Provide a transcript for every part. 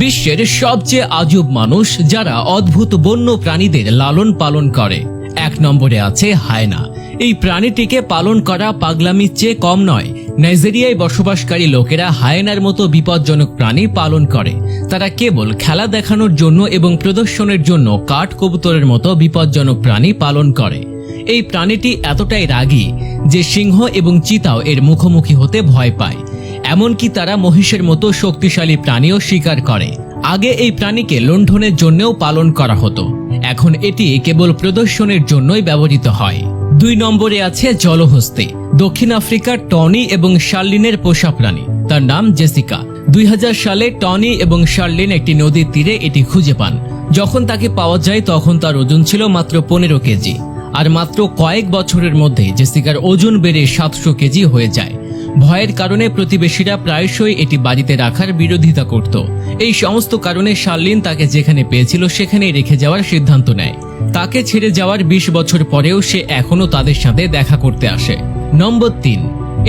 বিশ্বের সবচেয়ে আজব মানুষ যারা অদ্ভুত বন্য প্রাণীদের লালন পালন করে। 1 নম্বরে আছে হায়না। এই প্রাণীটিকে পালন করা পাগলামির চেয়ে কম নয়। নাইজেরিয়ায় বসবাসকারী লোকেরা হায়েনার মতো বিপজ্জনক প্রাণী পালন করে। তারা কেবল খেলা দেখানোর জন্য এবং প্রদর্শনের জন্য কাঠ কবুতরের মতো বিপজ্জনক প্রাণী পালন করে। এই প্রাণীটি এতটাই রাগী যে সিংহ এবং চিতাও এর মুখোমুখি হতে ভয় পায়। এমনকি তারা মহিষের মতো শক্তিশালী প্রাণীও শিকার করে। আগে এই প্রাণীকে লুণ্ঠনের জন্যও পালন করা হতো, এখন এটি কেবল প্রদর্শনের জন্যই ব্যবহৃত হয়। 2 নম্বরে আছে জলহস্তি। দক্ষিণ আফ্রিকার টনি এবং শার্লিনের পোষা প্রাণী, তার নাম জেসিকা। 2000 সালে টনি এবং শার্লিন একটি নদীর তীরে এটি খুঁজে পান। যখন তাকে পাওয়া যায় তখন তার ওজন ছিল মাত্র 15 কেজি, আর মাত্র কয়েক বছরের মধ্যে জেসিকার ওজন বেড়ে 700 কেজি হয়ে যায়। ভয়ের কারণে প্রতিবেশীরা প্রায়শই এটি বাড়িতে রাখার বিরোধিতা করত। এই সমস্ত কারণে শার্লিন তাকে যেখানে পেয়েছিল সেখানেই রেখে যাওয়ার সিদ্ধান্ত নেয়। তাকে ছেড়ে যাওয়ার 20 বছর পরেও সে এখনো তাদের সাথে দেখা করতে আসে। নম্বর 3,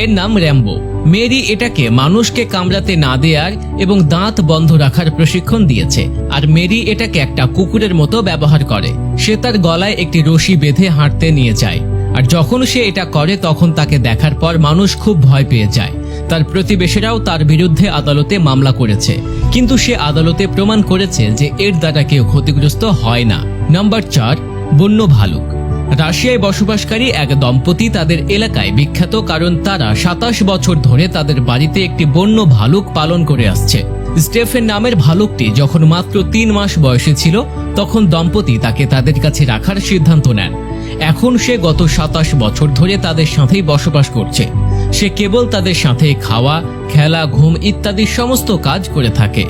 এর নাম র্যাম্বো। মেরি এটাকে মানুষকে কামড়াতে না দেওয়ার এবং দাঁত বন্ধ রাখার প্রশিক্ষণ দিয়েছে, আর মেরি এটাকে একটা কুকুরের মতো ব্যবহার করে। সে তার গলায় একটি রশি বেঁধে হাঁটতে নিয়ে যায়, আর যখন সে এটা করে তখন তাকে দেখার পর মানুষ খুব ভয় পেয়ে যায়। তার প্রতিবেশীরাও তার বিরুদ্ধে আদালতে মামলা করেছে, কিন্তু সে আদালতে প্রমাণ করেছে যে এর দ্বারা কেউ ক্ষতিগ্রস্ত হয় না। নাম্বার 4, বন্য ভালুক। রাশিয়ায় বসবাসকারী এক দম্পতি তাদের এলাকায় বিখ্যাত, কারণ তারা 27 বছর ধরে তাদের বাড়িতে একটি বন্য ভালুক পালন করে আসছে। স্টেফেন নামের ভালুকটি যখন মাত্র 3 মাস বয়সে ছিল তখন দম্পতি তাকে তাদের কাছে রাখার সিদ্ধান্ত নেন। এখন সে গত 27 বছর ধরে তাদের সাথেই বসবাস করছে। সে কেবল তাদের সাথে খাওয়া, খেলা, ঘুম ইত্যাদি সমস্ত কাজ করে থাকে।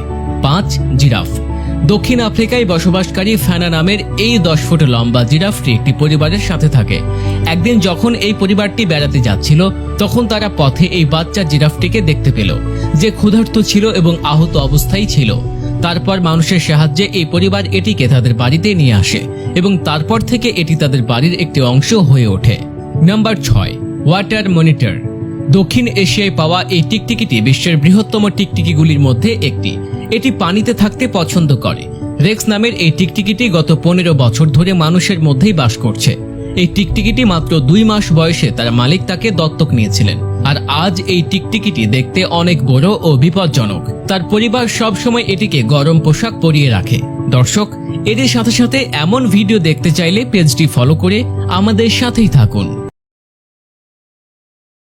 5, জিরাফ। দক্ষিণ আফ্রিকায় বসবাসকারী ফ্যানা নামের এই 10 ফুট লম্বা জিরাফটি একটি পরিবারের সাথে থাকে। একদিন যখন এই পরিবারটি বেড়াতে যাচ্ছিল তখন তারা পথে এই বাচ্চা জিরাফটিকে দেখতে পেল, যে ক্ষুধার্ত ছিল এবং আহত অবস্থায় ছিল। তারপর মানুষের সাহায্যে এই পরিবার এটিকে তাদের বাড়িতে নিয়ে আসে এবং তারপর থেকে এটি তাদের বাড়ির একটি অংশ হয়ে ওঠে। Number 6, water monitor. দক্ষিণ এশিয়ায় পাওয়া এই টিকটিকিটি বিশ্বের বৃহত্তম টিকটিকিগুলির মধ্যে একটি। এটি পানিতে থাকতে পছন্দ করে। রেক্স নামের এই টিকটিকিটি গত 15 বছর ধরে মানুষের মধ্যেই বাস করছে। এই টিকটিকিটি মাত্র 2 মাস বয়সে তার মালিক তাকে দত্তক নিয়েছিলেন, আর আজ এই টিকটিকিটি দেখতে অনেক বড় ও বিপজ্জনক। তার পরিবার সব সময় এটিকে গরম পোশাক পরিয়ে রাখে। দর্শক, এর সাথে সাথে এমন ভিডিও দেখতে চাইলে পেজটি ফলো করে আমাদের সাথেই থাকুন।